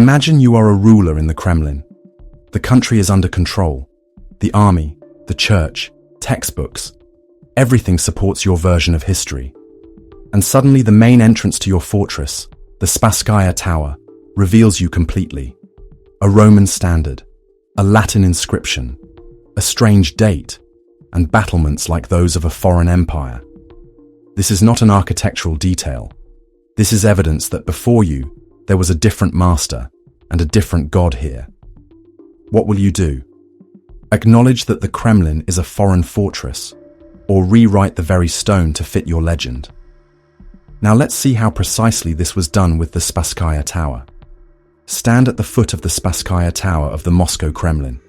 Imagine you are a ruler in the Kremlin. The country is under control. The army, the church, textbooks, everything supports your version of history. And suddenly the main entrance to your fortress, the Spasskaya Tower, reveals you completely. A Roman standard, a Latin inscription, a strange date, and battlements like those of a foreign empire. This is not an architectural detail. This is evidence that before you, there was a different master and a different god here. What will you do? Acknowledge that the Kremlin is a foreign fortress, or rewrite the very stone to fit your legend? Now let's see how precisely this was done with the Spasskaya Tower. Stand at the foot of the Spasskaya Tower of the Moscow Kremlin.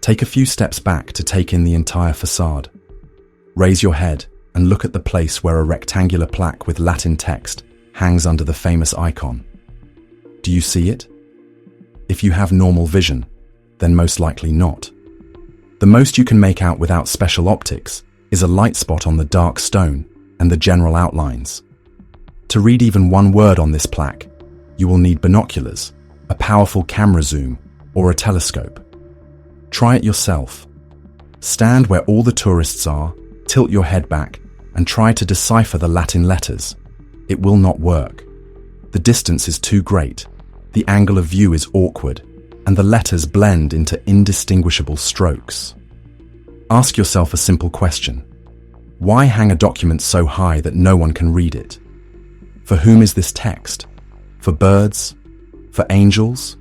Take a few steps back to take in the entire facade. Raise your head and look at the place where a rectangular plaque with Latin text hangs under the famous icon. Do you see it? If you have normal vision, then most likely not. The most you can make out without special optics is a light spot on the dark stone and the general outlines. To read even one word on this plaque, you will need binoculars, a powerful camera zoom, or a telescope. Try it yourself. Stand where all the tourists are, tilt your head back, and try to decipher the Latin letters. It will not work. The distance is too great, the angle of view is awkward, and the letters blend into indistinguishable strokes. Ask yourself a simple question. Why hang a document so high that no one can read it? For whom is this text? For birds? For angels?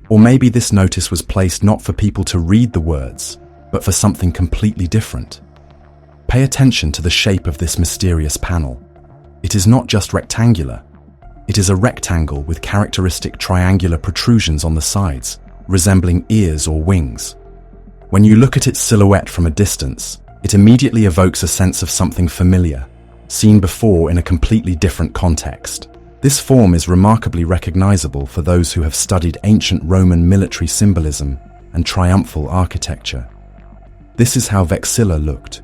Or maybe this notice was placed not for people to read the words, but for something completely different. Pay attention to the shape of this mysterious panel. It is not just rectangular. It is a rectangle with characteristic triangular protrusions on the sides, resembling ears or wings. When you look at its silhouette from a distance, it immediately evokes a sense of something familiar, seen before in a completely different context. This form is remarkably recognizable for those who have studied ancient Roman military symbolism and triumphal architecture. This is how vexilla looked,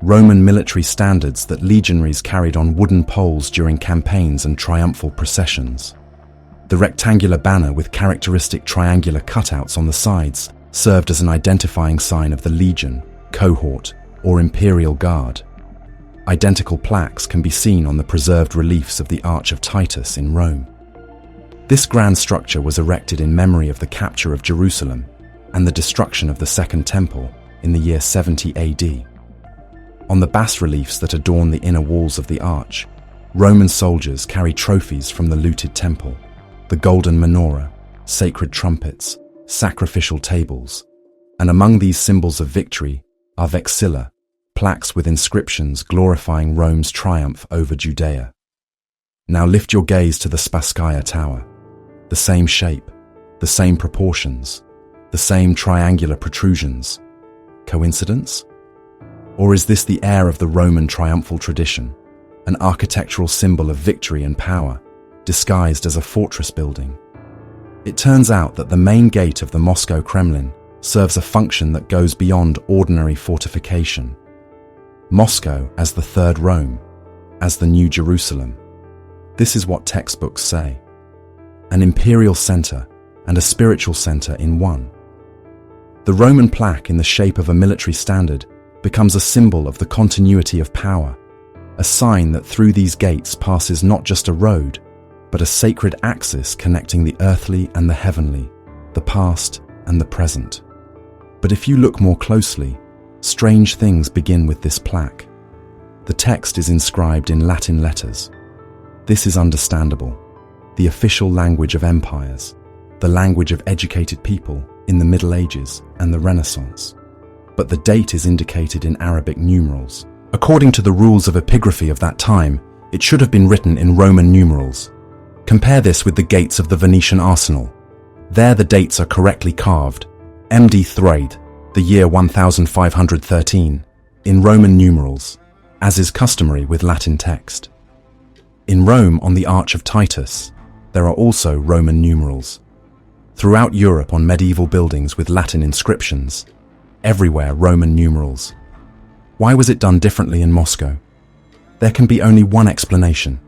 Roman military standards that legionaries carried on wooden poles during campaigns and triumphal processions. The rectangular banner with characteristic triangular cutouts on the sides served as an identifying sign of the legion, cohort, or imperial guard. Identical plaques can be seen on the preserved reliefs of the Arch of Titus in Rome. This grand structure was erected in memory of the capture of Jerusalem and the destruction of the Second Temple in the year 70 AD. On the bas-reliefs that adorn the inner walls of the arch, Roman soldiers carry trophies from the looted temple, the golden menorah, sacred trumpets, sacrificial tables, and among these symbols of victory are vexilla, plaques with inscriptions glorifying Rome's triumph over Judea. Now lift your gaze to the Spasskaya Tower. The same shape, the same proportions, the same triangular protrusions. Coincidence? Or is this the air of the Roman triumphal tradition, an architectural symbol of victory and power, disguised as a fortress building? It turns out that the main gate of the Moscow Kremlin serves a function that goes beyond ordinary fortification. Moscow as the Third Rome, as the New Jerusalem. This is what textbooks say. An imperial center and a spiritual center in one. The Roman plaque in the shape of a military standard becomes a symbol of the continuity of power, a sign that through these gates passes not just a road, but a sacred axis connecting the earthly and the heavenly, the past and the present. But if you look more closely, strange things begin with this plaque. The text is inscribed in Latin letters. This is understandable. The official language of empires, the language of educated people in the Middle Ages and the Renaissance. But the date is indicated in Arabic numerals. According to the rules of epigraphy of that time, it should have been written in Roman numerals. Compare this with the gates of the Venetian arsenal. There the dates are correctly carved. MD Threid, the year 1513, in Roman numerals, as is customary with Latin text. In Rome, on the Arch of Titus, there are also Roman numerals. Throughout Europe on medieval buildings with Latin inscriptions, everywhere Roman numerals. Why was it done differently in Moscow? There can be only one explanation.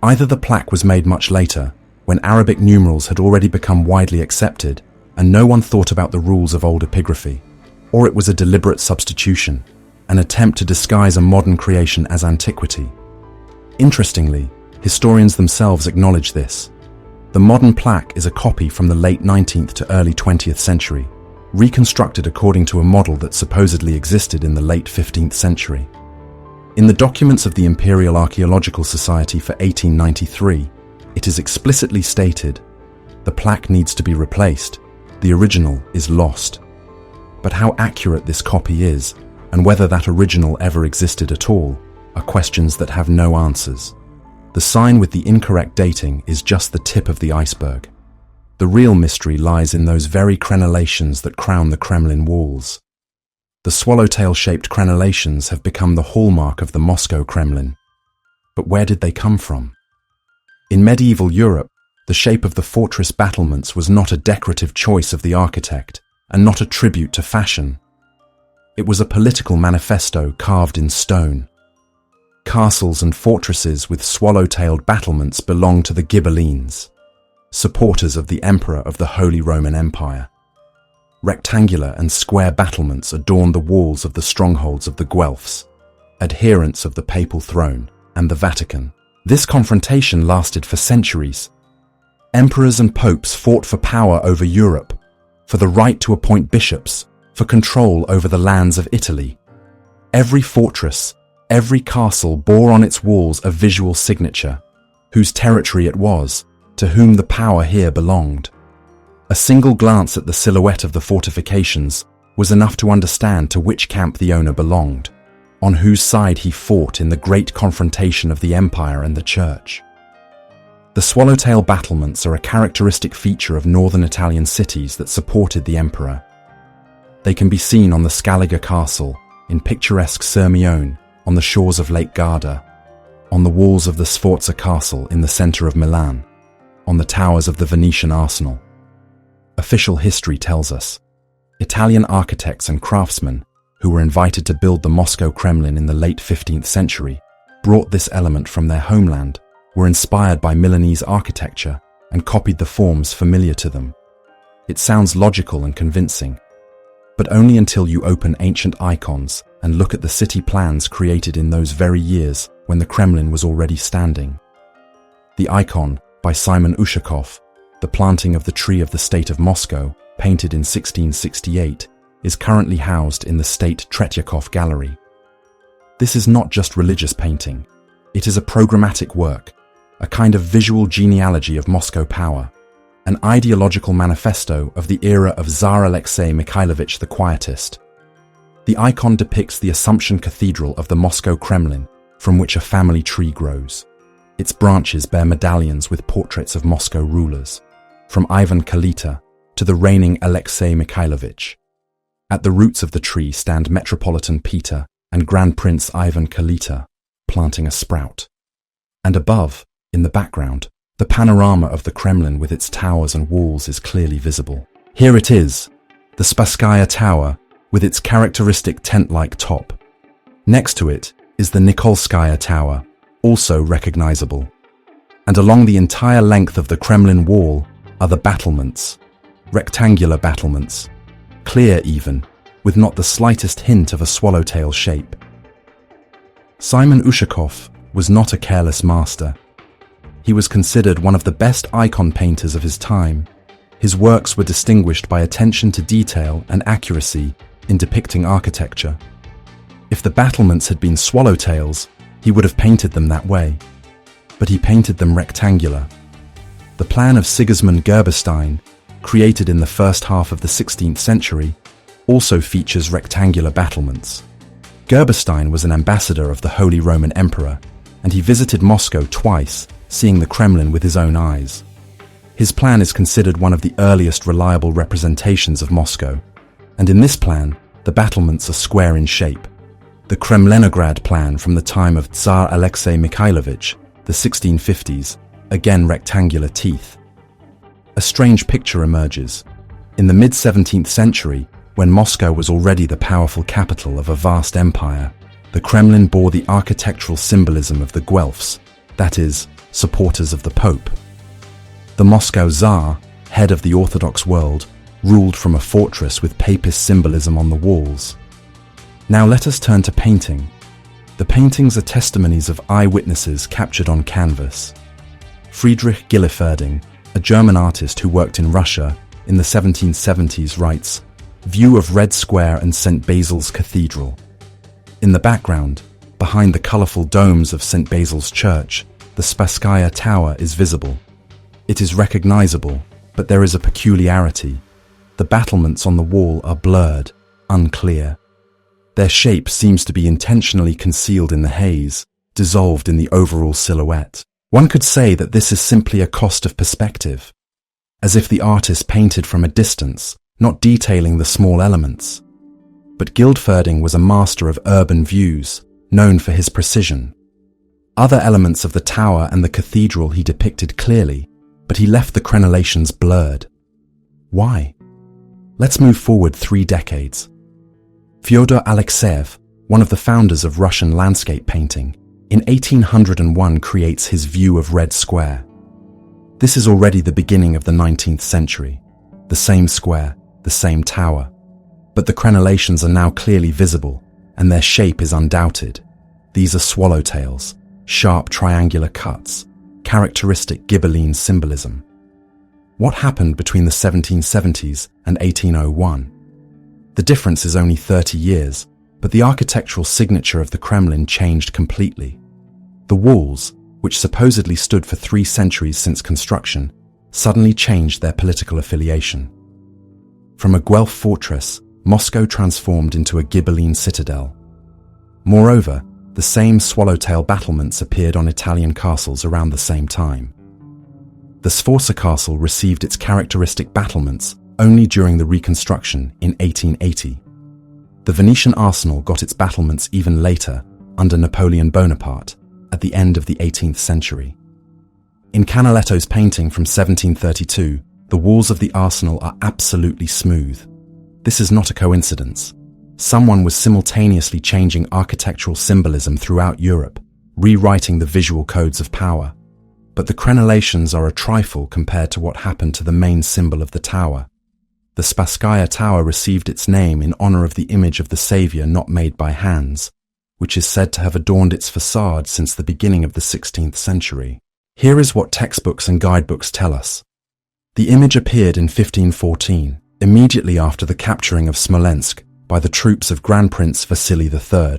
Either the plaque was made much later, when Arabic numerals had already become widely accepted and no one thought about the rules of old epigraphy, or it was a deliberate substitution, an attempt to disguise a modern creation as antiquity. Interestingly, historians themselves acknowledge this. The modern plaque is a copy from the late 19th to early 20th century, reconstructed according to a model that supposedly existed in the late 15th century. In the documents of the Imperial Archaeological Society for 1893, it is explicitly stated, "The plaque needs to be replaced. The original is lost." But how accurate this copy is, and whether that original ever existed at all, are questions that have no answers. The sign with the incorrect dating is just the tip of the iceberg. The real mystery lies in those very crenellations that crown the Kremlin walls. The swallowtail-shaped crenellations have become the hallmark of the Moscow Kremlin. But where did they come from? In medieval Europe, the shape of the fortress battlements was not a decorative choice of the architect, and not a tribute to fashion. It was a political manifesto carved in stone. Castles and fortresses with swallow-tailed battlements belonged to the Ghibellines, supporters of the Emperor of the Holy Roman Empire. Rectangular and square battlements adorned the walls of the strongholds of the Guelphs, adherents of the papal throne and the Vatican. This confrontation lasted for centuries. Emperors and popes fought for power over Europe, for the right to appoint bishops, for control over the lands of Italy. Every fortress, every castle bore on its walls a visual signature, whose territory it was, to whom the power here belonged. A single glance at the silhouette of the fortifications was enough to understand to which camp the owner belonged, on whose side he fought in the great confrontation of the empire and the church. The swallowtail battlements are a characteristic feature of northern Italian cities that supported the emperor. They can be seen on the Scaliger Castle, in picturesque Sirmione, on the shores of Lake Garda, on the walls of the Sforza Castle in the center of Milan, on the towers of the Venetian Arsenal. Official history tells us, Italian architects and craftsmen, who were invited to build the Moscow Kremlin in the late 15th century, brought this element from their homeland, were inspired by Milanese architecture, and copied the forms familiar to them. It sounds logical and convincing, but only until you open ancient icons and look at the city plans created in those very years when the Kremlin was already standing. The icon, by Simon Ushakov, The Planting of the Tree of the State of Moscow, painted in 1668, is currently housed in the State Tretyakov Gallery. This is not just religious painting. It is a programmatic work, a kind of visual genealogy of Moscow power, an ideological manifesto of the era of Tsar Alexei Mikhailovich the Quietist. The icon depicts the Assumption Cathedral of the Moscow Kremlin, from which a family tree grows. Its branches bear medallions with portraits of Moscow rulers, from Ivan Kalita to the reigning Alexei Mikhailovich. At the roots of the tree stand Metropolitan Peter and Grand Prince Ivan Kalita, planting a sprout. And above, in the background, the panorama of the Kremlin with its towers and walls is clearly visible. Here it is, the Spasskaya Tower, with its characteristic tent-like top. Next to it is the Nikolskaya Tower, also recognizable. And along the entire length of the Kremlin wall are the battlements, rectangular battlements, clear even, with not the slightest hint of a swallowtail shape. Simon Ushakov was not a careless master. He was considered one of the best icon painters of his time. His works were distinguished by attention to detail and accuracy in depicting architecture. If the battlements had been swallowtails, he would have painted them that way. But he painted them rectangular. The plan of Sigismund Gerberstein, created in the first half of the 16th century, also features rectangular battlements. Gerberstein was an ambassador of the Holy Roman Emperor, and he visited Moscow twice, seeing the Kremlin with his own eyes. His plan is considered one of the earliest reliable representations of Moscow, and in this plan, the battlements are square in shape. The Kremlinograd plan from the time of Tsar Alexei Mikhailovich, the 1650s, again rectangular teeth. A strange picture emerges. In the mid-17th century, when Moscow was already the powerful capital of a vast empire, the Kremlin bore the architectural symbolism of the Guelphs, that is, supporters of the Pope. The Moscow Tsar, head of the Orthodox world, ruled from a fortress with papist symbolism on the walls. Now let us turn to painting. The paintings are testimonies of eyewitnesses captured on canvas. Friedrich Gilliferding, a German artist who worked in Russia in the 1770s, writes, "View of Red Square and St. Basil's Cathedral." In the background, behind the colourful domes of St. Basil's Church, the Spasskaya Tower is visible. It is recognisable, but there is a peculiarity. The battlements on the wall are blurred, unclear. Their shape seems to be intentionally concealed in the haze, dissolved in the overall silhouette. One could say that this is simply a cost of perspective, as if the artist painted from a distance, not detailing the small elements. But Gilliferding was a master of urban views, known for his precision. Other elements of the tower and the cathedral he depicted clearly, but he left the crenellations blurred. Why? Let's move forward 3 decades. Fyodor Alexeyev, one of the founders of Russian landscape painting, in 1801 creates his View of Red Square. This is already the beginning of the 19th century. The same square, the same tower. But the crenellations are now clearly visible, and their shape is undoubted. These are swallowtails, sharp triangular cuts, characteristic Ghibelline symbolism. What happened between the 1770s and 1801? The difference is only 30 years, but the architectural signature of the Kremlin changed completely. The walls, which supposedly stood for 3 centuries since construction, suddenly changed their political affiliation. From a Guelph fortress, Moscow transformed into a Ghibelline citadel. Moreover, the same swallowtail battlements appeared on Italian castles around the same time. The Sforza castle received its characteristic battlements only during the reconstruction in 1880. The Venetian arsenal got its battlements even later, under Napoleon Bonaparte, at the end of the 18th century. In Canaletto's painting from 1732, the walls of the arsenal are absolutely smooth. This is not a coincidence. Someone was simultaneously changing architectural symbolism throughout Europe, rewriting the visual codes of power. But the crenellations are a trifle compared to what happened to the main symbol of the tower. The Spasskaya Tower received its name in honor of the image of the Saviour not made by hands, which is said to have adorned its facade since the beginning of the 16th century. Here is what textbooks and guidebooks tell us. The image appeared in 1514, immediately after the capturing of Smolensk by the troops of Grand Prince Vasily III.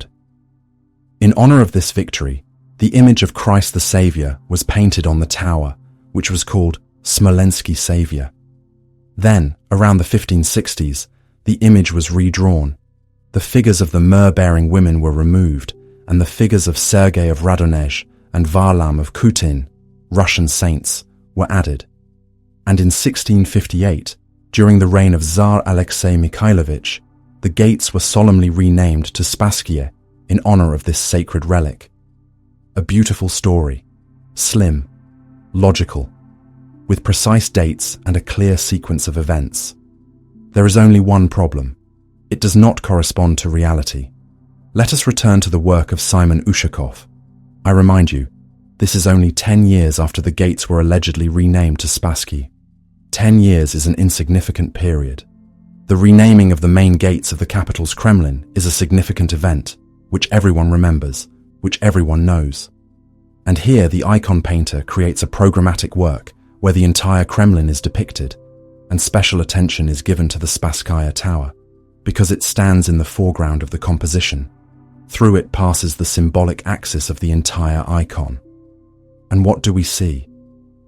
In honor of this victory, the image of Christ the Saviour was painted on the tower, which was called Smolensky Saviour. Then, around the 1560s, the image was redrawn. The figures of the myrrh-bearing women were removed, and the figures of Sergei of Radonej and Varlam of Khutin, Russian saints, were added. And in 1658, during the reign of Tsar Alexei Mikhailovich, the gates were solemnly renamed to Spasskaya in honor of this sacred relic. A beautiful story, slim, logical, with precise dates and a clear sequence of events. There is only one problem. It does not correspond to reality. Let us return to the work of Simon Ushakov. I remind you, this is only 10 years after the gates were allegedly renamed to Spasskaya. 10 years is an insignificant period. The renaming of the main gates of the capital's Kremlin is a significant event, which everyone remembers, which everyone knows. And here the icon painter creates a programmatic work where the entire Kremlin is depicted, and special attention is given to the Spasskaya Tower, because it stands in the foreground of the composition. Through it passes the symbolic axis of the entire icon. And what do we see?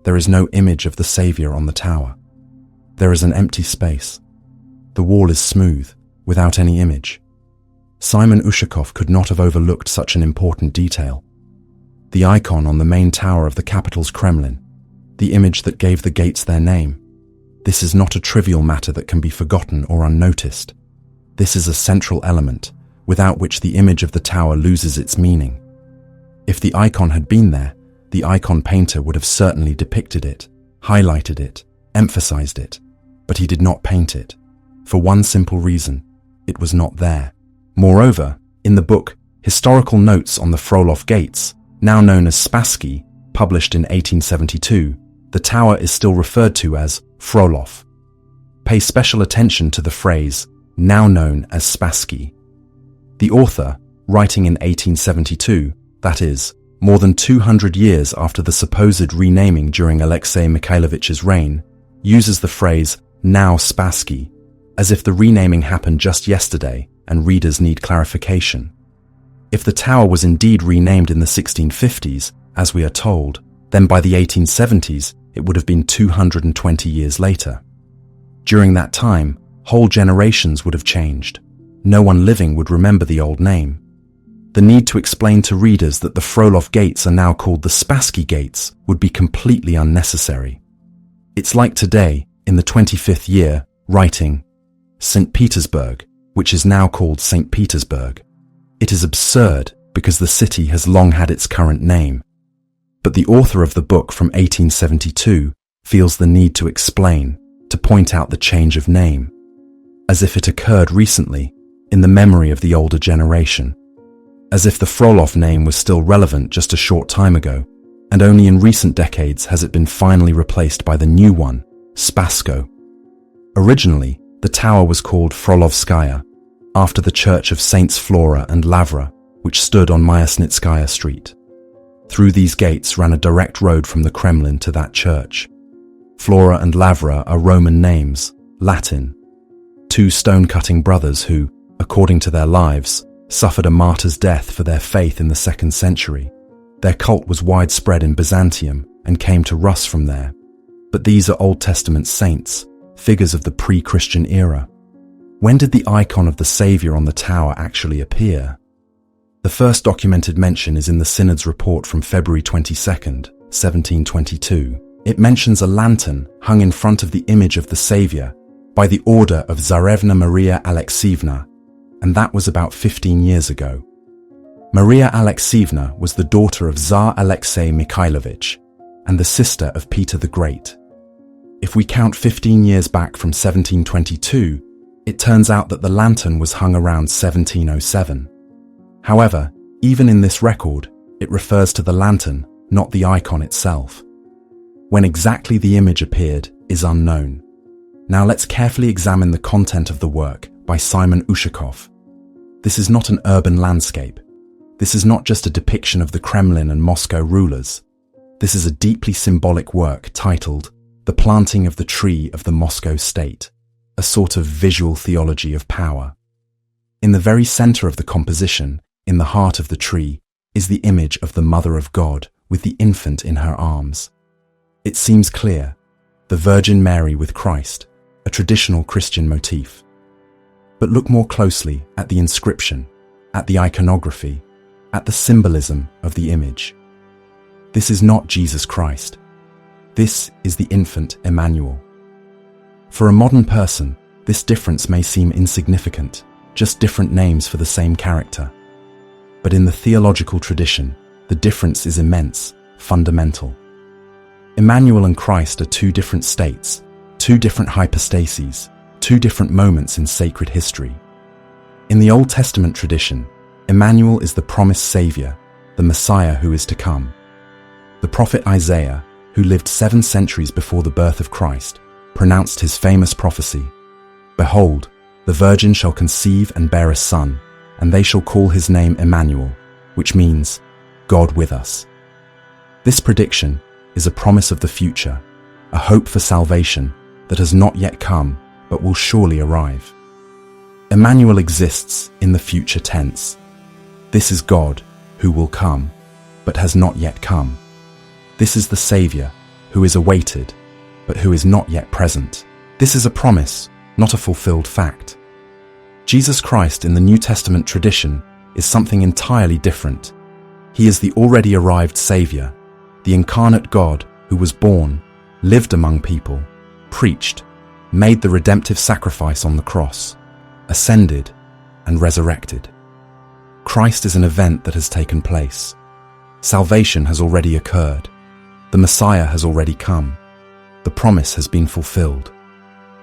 There is no image of the Saviour on the tower. There is an empty space. The wall is smooth, without any image. Simon Ushakov could not have overlooked such an important detail. The icon on the main tower of the capital's Kremlin, the image that gave the gates their name. This is not a trivial matter that can be forgotten or unnoticed. This is a central element, without which the image of the tower loses its meaning. If the icon had been there, the icon painter would have certainly depicted it, highlighted it, emphasized it, but he did not paint it. For one simple reason, it was not there. Moreover, in the book Historical Notes on the Frolov Gates, now known as Spasskaya, published in 1872, the tower is still referred to as Frolov. Pay special attention to the phrase, now known as Spasskaya. The author, writing in 1872, that is, more than 200 years after the supposed renaming during Alexei Mikhailovich's reign, uses the phrase, now Spasskaya, as if the renaming happened just yesterday and readers need clarification. If the tower was indeed renamed in the 1650s, as we are told, then by the 1870s it would have been 220 years later. During that time, whole generations would have changed. No one living would remember the old name. The need to explain to readers that the Frolov gates are now called the Spasskaya gates would be completely unnecessary. It's like today, in the 25th year, writing St. Petersburg, which is now called St. Petersburg. It is absurd because the city has long had its current name. But the author of the book from 1872 feels the need to explain, to point out the change of name, as if it occurred recently, in the memory of the older generation, as if the Frolov name was still relevant just a short time ago, and only in recent decades has it been finally replaced by the new one, Spassko. Originally, the tower was called Frolovskaya, after the church of Saints Flora and Lavra, which stood on Myasnitskaya Street. Through these gates ran a direct road from the Kremlin to that church. Flora and Lavra are Roman names, Latin. Two stone-cutting brothers who, according to their lives, suffered a martyr's death for their faith in the 2nd century. Their cult was widespread in Byzantium and came to Rus from there. But these are Old Testament saints, figures of the pre-Christian era. When did the icon of the Saviour on the tower actually appear? The first documented mention is in the Synod's report from February 22nd, 1722. It mentions a lantern hung in front of the image of the Saviour by the order of Tsarevna Maria Alexievna, and that was about 15 years ago. Maria Alexievna was the daughter of Tsar Alexei Mikhailovich and the sister of Peter the Great. If we count 15 years back from 1722, it turns out that the lantern was hung around 1707. However, even in this record, it refers to the lantern, not the icon itself. When exactly the image appeared is unknown. Now let's carefully examine the content of the work by Simon Ushakov. This is not an urban landscape. This is not just a depiction of the Kremlin and Moscow rulers. This is a deeply symbolic work titled The Planting of the Tree of the Moscow State, a sort of visual theology of power. In the very center of the composition, in the heart of the tree, is the image of the Mother of God with the infant in her arms. It seems clear, the Virgin Mary with Christ, a traditional Christian motif. But look more closely at the inscription, at the iconography, at the symbolism of the image. This is not Jesus Christ. This is the infant Emmanuel. For a modern person, this difference may seem insignificant, just different names for the same character. But in the theological tradition, the difference is immense, fundamental. Emmanuel and Christ are two different states, two different hypostases, two different moments in sacred history. In the Old Testament tradition, Emmanuel is the promised Saviour, the Messiah who is to come. The prophet Isaiah, who lived 7 centuries before the birth of Christ, pronounced his famous prophecy, "Behold, the virgin shall conceive and bear a son, and they shall call his name Emmanuel," which means, God with us. This prediction is a promise of the future, a hope for salvation that has not yet come, but will surely arrive. Emmanuel exists in the future tense. This is God, who will come, but has not yet come. This is the Saviour, who is awaited, but who is not yet present. This is a promise, not a fulfilled fact. Jesus Christ in the New Testament tradition is something entirely different. He is the already arrived Saviour, the incarnate God who was born, lived among people, preached, made the redemptive sacrifice on the cross, ascended, and resurrected. Christ is an event that has taken place. Salvation has already occurred. The Messiah has already come. The promise has been fulfilled.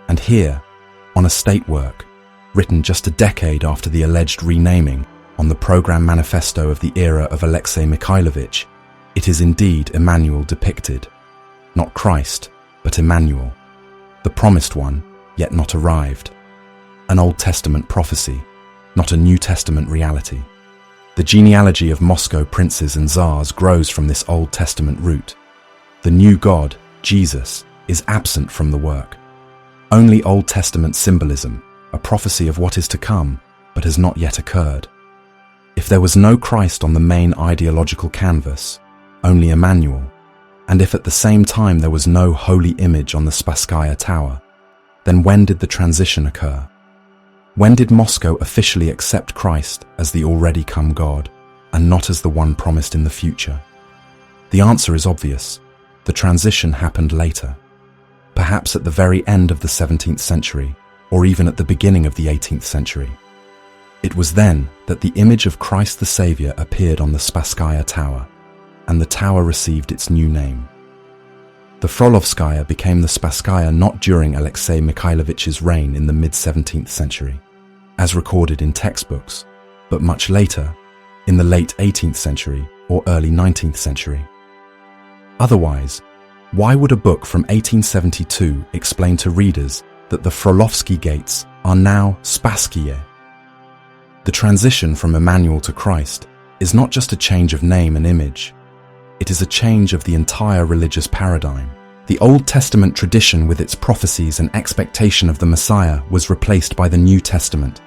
And here, on a state work, written just a decade after the alleged renaming on the program manifesto of the era of Alexei Mikhailovich, it is indeed Emmanuel depicted. not Christ, but Emmanuel, the promised one, yet not arrived. An Old Testament prophecy, not a New Testament reality. The genealogy of Moscow princes and czars grows from this Old Testament root. The new God, Jesus, is absent from the work. Only Old Testament symbolism, a prophecy of what is to come, but has not yet occurred. If there was no Christ on the main ideological canvas, only Emmanuel, and if at the same time there was no holy image on the Spasskaya tower, then when did the transition occur? When did Moscow officially accept Christ as the already come God, and not as the one promised in the future? The answer is obvious. The transition happened later, perhaps at the very end of the 17th century, or even at the beginning of the 18th century. It was then that the image of Christ the Saviour appeared on the Spasskaya tower, and the tower received its new name. The Frolovskaya became the Spasskaya not during Alexei Mikhailovich's reign in the mid-17th century, as recorded in textbooks, but much later, in the late 18th century or early 19th century. Otherwise, why would a book from 1872 explain to readers that the Frolovsky gates are now Spasskaya? The transition from Emmanuel to Christ is not just a change of name and image. It is a change of the entire religious paradigm. The Old Testament tradition with its prophecies and expectation of the Messiah was replaced by the New Testament,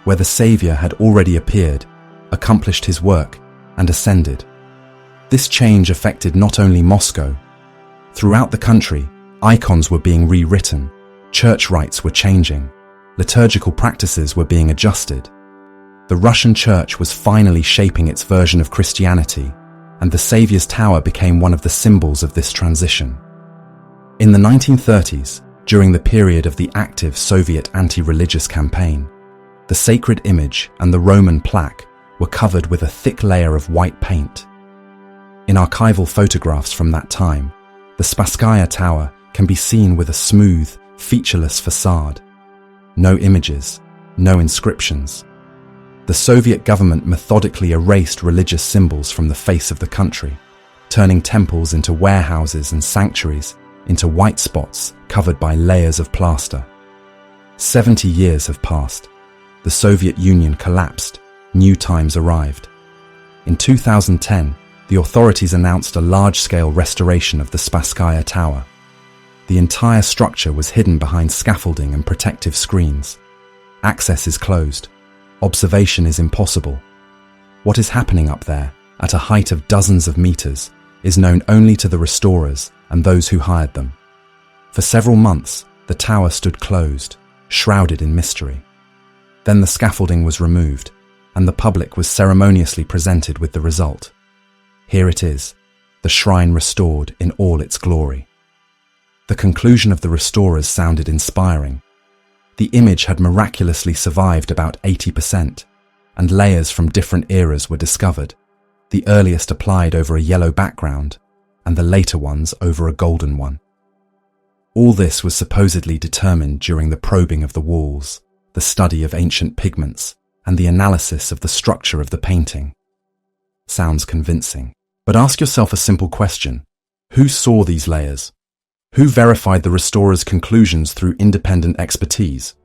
where the Saviour had already appeared, accomplished his work, and ascended. This change affected not only Moscow. Throughout the country, icons were being rewritten, church rites were changing, liturgical practices were being adjusted. The Russian Church was finally shaping its version of Christianity, and the Saviour's Tower became one of the symbols of this transition. In the 1930s, during the period of the active Soviet anti-religious campaign, the sacred image and the Roman plaque were covered with a thick layer of white paint. In archival photographs from that time, the Spasskaya Tower can be seen with a smooth, featureless facade. No images, no inscriptions. The Soviet government methodically erased religious symbols from the face of the country, turning temples into warehouses and sanctuaries into white spots covered by layers of plaster. 70 years have passed. The Soviet Union collapsed. New times arrived. In 2010, the authorities announced a large-scale restoration of the Spasskaya Tower. The entire structure was hidden behind scaffolding and protective screens. Access is closed. Observation is impossible. What is happening up there, at a height of dozens of meters, is known only to the restorers and those who hired them. For several months, the tower stood closed, shrouded in mystery. Then the scaffolding was removed, and the public was ceremoniously presented with the result. Here it is, the shrine restored in all its glory. The conclusion of the restorers sounded inspiring. The image had miraculously survived about 80%, and layers from different eras were discovered, the earliest applied over a yellow background, and the later ones over a golden one. All this was supposedly determined during the probing of the walls, the study of ancient pigments, and the analysis of the structure of the painting. Sounds convincing, but ask yourself a simple question. Who saw these layers? Who verified the restorers' conclusions through independent expertise?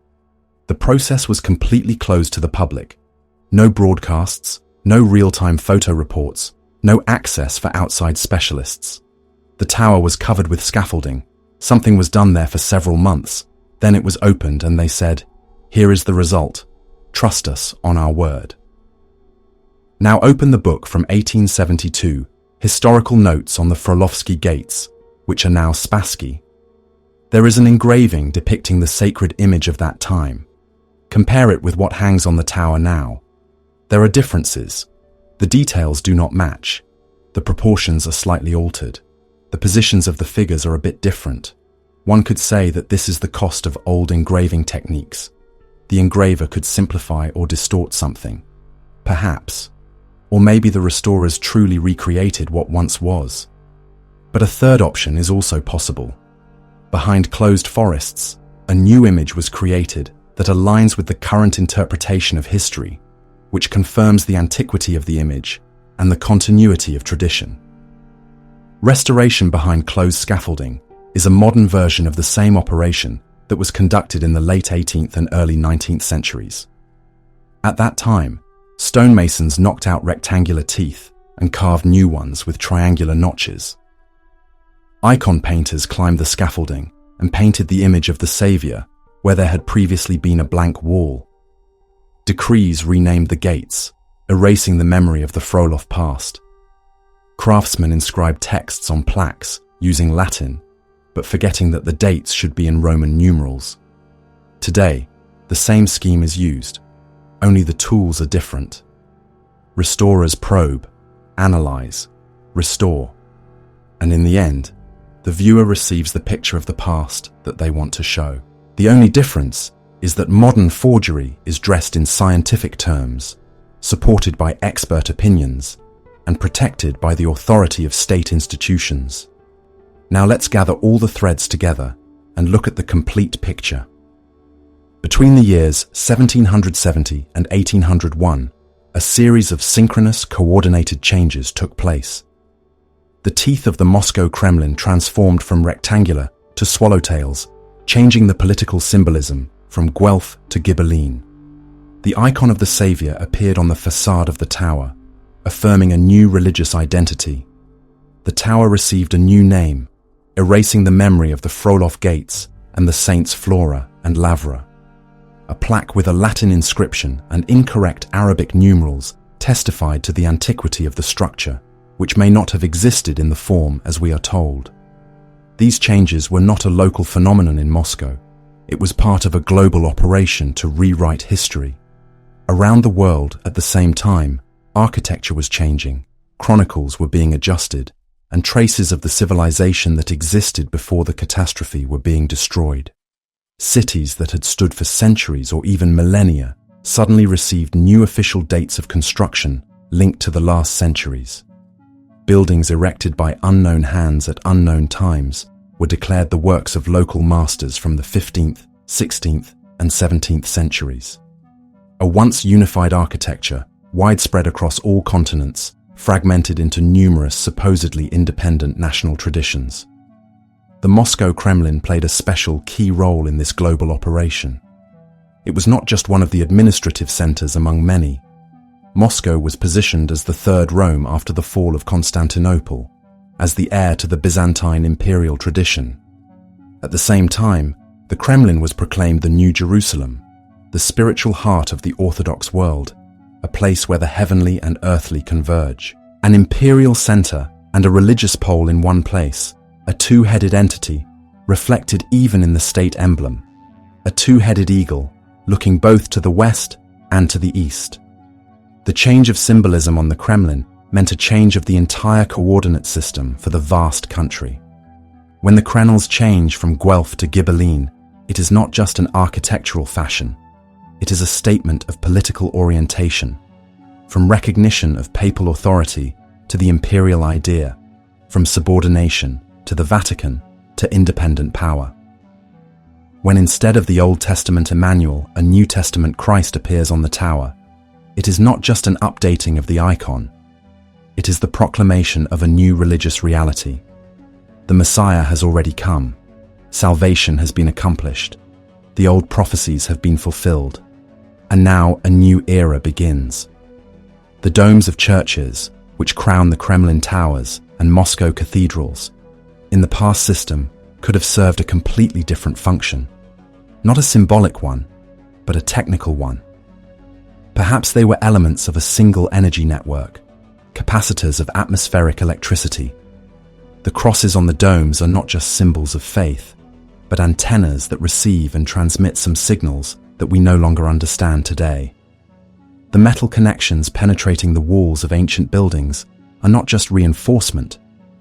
The process was completely closed to the public. No broadcasts, no real-time photo reports, no access for outside specialists. The tower was covered with scaffolding. Something was done there for several months. Then it was opened and they said, "Here is the result. Trust us on our word." Now open the book from 1872, Historical Notes on the Frolovsky Gates, which are now Spasskaya. There is an engraving depicting the sacred image of that time. Compare it with what hangs on the tower now. There are differences. The details do not match. The proportions are slightly altered. The positions of the figures are a bit different. One could say that this is the cost of old engraving techniques. The engraver could simplify or distort something. Perhaps. Or maybe the restorers truly recreated what once was. But a third option is also possible. Behind closed forests, a new image was created that aligns with the current interpretation of history, which confirms the antiquity of the image and the continuity of tradition. Restoration behind closed scaffolding is a modern version of the same operation that was conducted in the late 18th and early 19th centuries. At that time, stonemasons knocked out rectangular teeth and carved new ones with triangular notches. Icon painters climbed the scaffolding and painted the image of the Saviour where there had previously been a blank wall. Decrees renamed the gates, erasing the memory of the Frolov past. Craftsmen inscribed texts on plaques using Latin, but forgetting that the dates should be in Roman numerals. Today, the same scheme is used, only the tools are different. Restorers probe, analyze, restore, and in the end, the viewer receives the picture of the past that they want to show. The only difference is that modern forgery is dressed in scientific terms, supported by expert opinions, and protected by the authority of state institutions. Now let's gather all the threads together and look at the complete picture. Between the years 1770 and 1801, a series of synchronous, coordinated changes took place. The teeth of the Moscow Kremlin transformed from rectangular to swallowtails, changing the political symbolism from Guelph to Ghibelline. The icon of the Saviour appeared on the facade of the tower, affirming a new religious identity. The tower received a new name, erasing the memory of the Frolov gates and the saints Flora and Lavra. A plaque with a Latin inscription and incorrect Arabic numerals testified to the antiquity of the structure, which may not have existed in the form as we are told. These changes were not a local phenomenon in Moscow. It was part of a global operation to rewrite history. Around the world, at the same time, architecture was changing, chronicles were being adjusted, and traces of the civilization that existed before the catastrophe were being destroyed. Cities that had stood for centuries or even millennia suddenly received new official dates of construction linked to the last centuries. Buildings erected by unknown hands at unknown times were declared the works of local masters from the 15th, 16th, and 17th centuries. A once unified architecture, widespread across all continents, fragmented into numerous supposedly independent national traditions. The Moscow Kremlin played a special key role in this global operation. It was not just one of the administrative centers among many. Moscow was positioned as the third Rome after the fall of Constantinople, as the heir to the Byzantine imperial tradition. At the same time, the Kremlin was proclaimed the New Jerusalem, the spiritual heart of the Orthodox world, a place where the heavenly and earthly converge. An imperial center and a religious pole in one place, a two-headed entity, reflected even in the state emblem, a two-headed eagle, looking both to the west and to the east. The change of symbolism on the Kremlin meant a change of the entire coordinate system for the vast country. When the crenels change from Guelph to Ghibelline, it is not just an architectural fashion. It is a statement of political orientation, from recognition of papal authority to the imperial idea, from subordination to the Vatican to independent power. When instead of the Old Testament Emmanuel, a New Testament Christ appears on the tower, it is not just an updating of the icon. It is the proclamation of a new religious reality. The Messiah has already come. Salvation has been accomplished. The old prophecies have been fulfilled. And now a new era begins. The domes of churches, which crown the Kremlin towers and Moscow cathedrals, in the past system could have served a completely different function. Not a symbolic one, but a technical one. Perhaps they were elements of a single energy network, capacitors of atmospheric electricity. The crosses on the domes are not just symbols of faith, but antennas that receive and transmit some signals that we no longer understand today. The metal connections penetrating the walls of ancient buildings are not just reinforcement,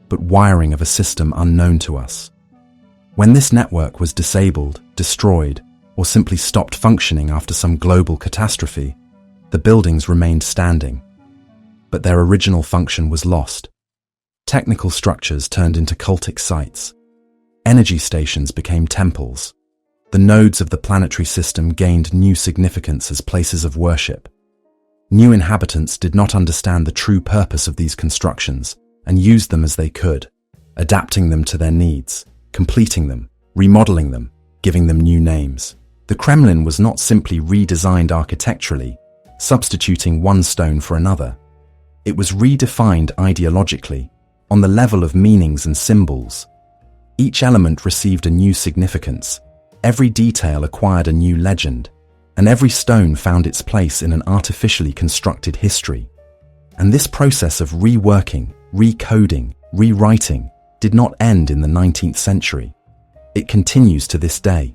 but wiring of a system unknown to us. When this network was disabled, destroyed, or simply stopped functioning after some global catastrophe, the buildings remained standing. But their original function was lost. Technical structures turned into cultic sites. Energy stations became temples. The nodes of the planetary system gained new significance as places of worship. New inhabitants did not understand the true purpose of these constructions and used them as they could, adapting them to their needs, completing them, remodeling them, giving them new names. The Kremlin was not simply redesigned architecturally, substituting one stone for another. It was redefined ideologically, on the level of meanings and symbols. Each element received a new significance, every detail acquired a new legend, and every stone found its place in an artificially constructed history. And this process of reworking, recoding, rewriting did not end in the 19th century. It continues to this day.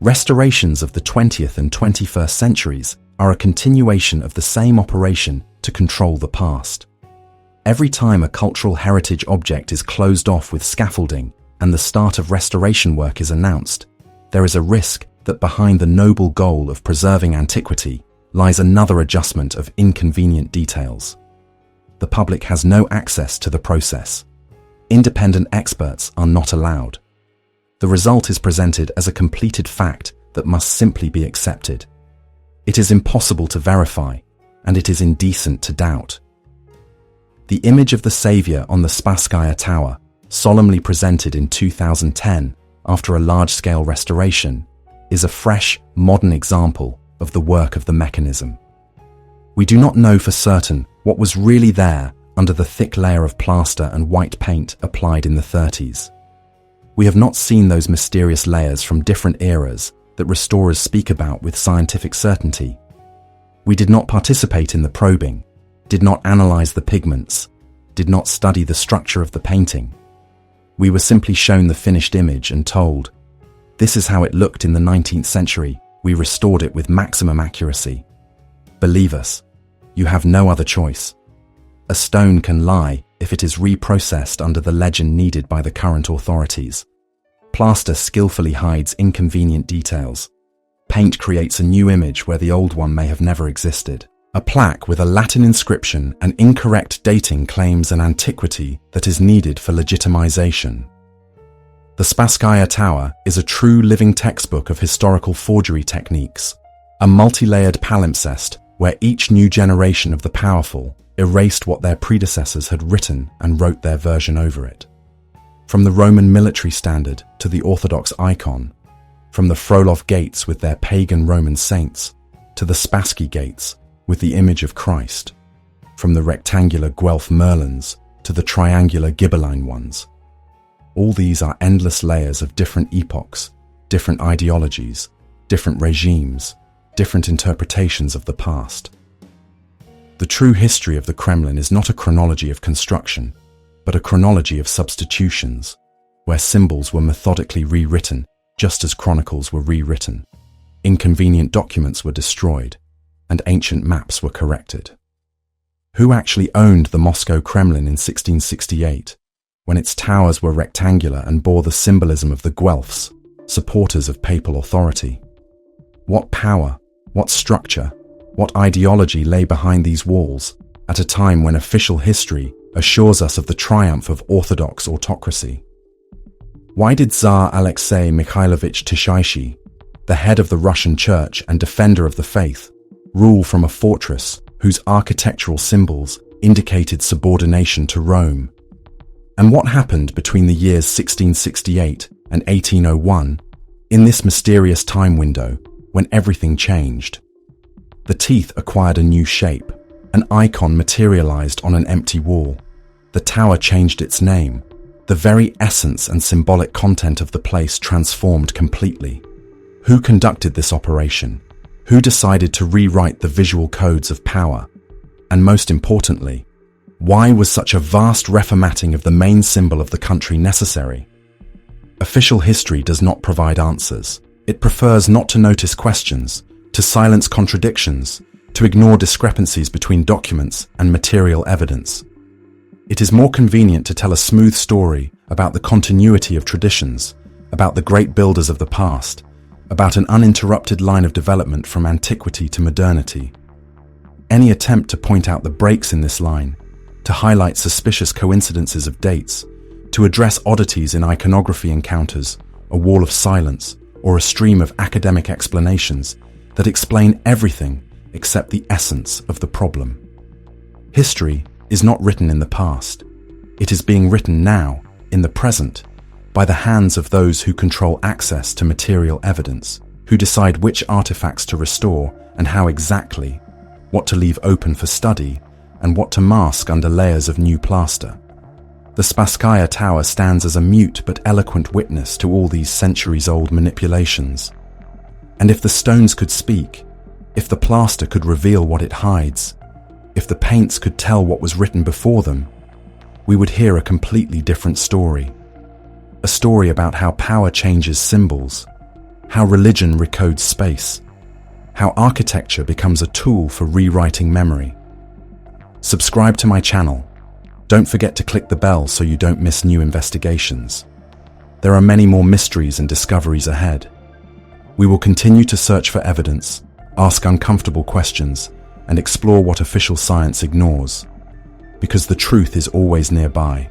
Restorations of the 20th and 21st centuries are a continuation of the same operation to control the past. Every time a cultural heritage object is closed off with scaffolding and the start of restoration work is announced, there is a risk that behind the noble goal of preserving antiquity lies another adjustment of inconvenient details. The public has no access to the process. Independent experts are not allowed. The result is presented as a completed fact that must simply be accepted. It is impossible to verify, and it is indecent to doubt. The image of the Saviour on the Spasskaya Tower, solemnly presented in 2010 after a large-scale restoration, is a fresh, modern example of the work of the mechanism. We do not know for certain what was really there under the thick layer of plaster and white paint applied in the 30s. We have not seen those mysterious layers from different eras that restorers speak about with scientific certainty. We did not participate in the probing, did not analyze the pigments, did not study the structure of the painting. We were simply shown the finished image and told, "This is how it looked in the 19th century. We restored it with maximum accuracy." Believe us, you have no other choice. A stone can lie if it is reprocessed under the legend needed by the current authorities. Plaster skillfully hides inconvenient details. Paint creates a new image where the old one may have never existed. A plaque with a Latin inscription and incorrect dating claims an antiquity that is needed for legitimization. The Spasskaya Tower is a true living textbook of historical forgery techniques, a multi-layered palimpsest where each new generation of the powerful erased what their predecessors had written and wrote their version over it. From the Roman military standard to the Orthodox icon, from the Frolov gates with their pagan Roman saints to the Spasskaya gates with the image of Christ, from the rectangular Guelph Merlins to the triangular Ghibelline ones. All these are endless layers of different epochs, different ideologies, different regimes, different interpretations of the past. The true history of the Kremlin is not a chronology of construction, but a chronology of substitutions, where symbols were methodically rewritten just as chronicles were rewritten. Inconvenient documents were destroyed, and ancient maps were corrected. Who actually owned the Moscow Kremlin in 1668, when its towers were rectangular and bore the symbolism of the Guelphs, supporters of papal authority? What power, what structure, what ideology lay behind these walls at a time when official history assures us of the triumph of Orthodox autocracy? Why did Tsar Alexei Mikhailovich Tishaishy, the head of the Russian Church and defender of the faith, rule from a fortress whose architectural symbols indicated subordination to Rome? And what happened between the years 1668 and 1801 in this mysterious time window when everything changed? The teeth acquired a new shape, an icon materialized on an empty wall. The tower changed its name. The very essence and symbolic content of the place transformed completely. Who conducted this operation? Who decided to rewrite the visual codes of power? And most importantly, why was such a vast reformatting of the main symbol of the country necessary? Official history does not provide answers. It prefers not to notice questions, to silence contradictions, to ignore discrepancies between documents and material evidence. It is more convenient to tell a smooth story about the continuity of traditions, about the great builders of the past, about an uninterrupted line of development from antiquity to modernity. Any attempt to point out the breaks in this line, to highlight suspicious coincidences of dates, to address oddities in iconography encounters, a wall of silence, or a stream of academic explanations that explain everything except the essence of the problem. History is not written in the past. It is being written now, in the present, by the hands of those who control access to material evidence, who decide which artifacts to restore and how exactly, what to leave open for study, and what to mask under layers of new plaster. The Spasskaya Tower stands as a mute but eloquent witness to all these centuries-old manipulations. And if the stones could speak, if the plaster could reveal what it hides, if the paints could tell what was written before them, we would hear a completely different story. A story about how power changes symbols, how religion recodes space, how architecture becomes a tool for rewriting memory. Subscribe to my channel. Don't forget to click the bell so you don't miss new investigations. There are many more mysteries and discoveries ahead. We will continue to search for evidence, ask uncomfortable questions, and explore what official science ignores. Because the truth is always nearby.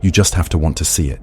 You just have to want to see it.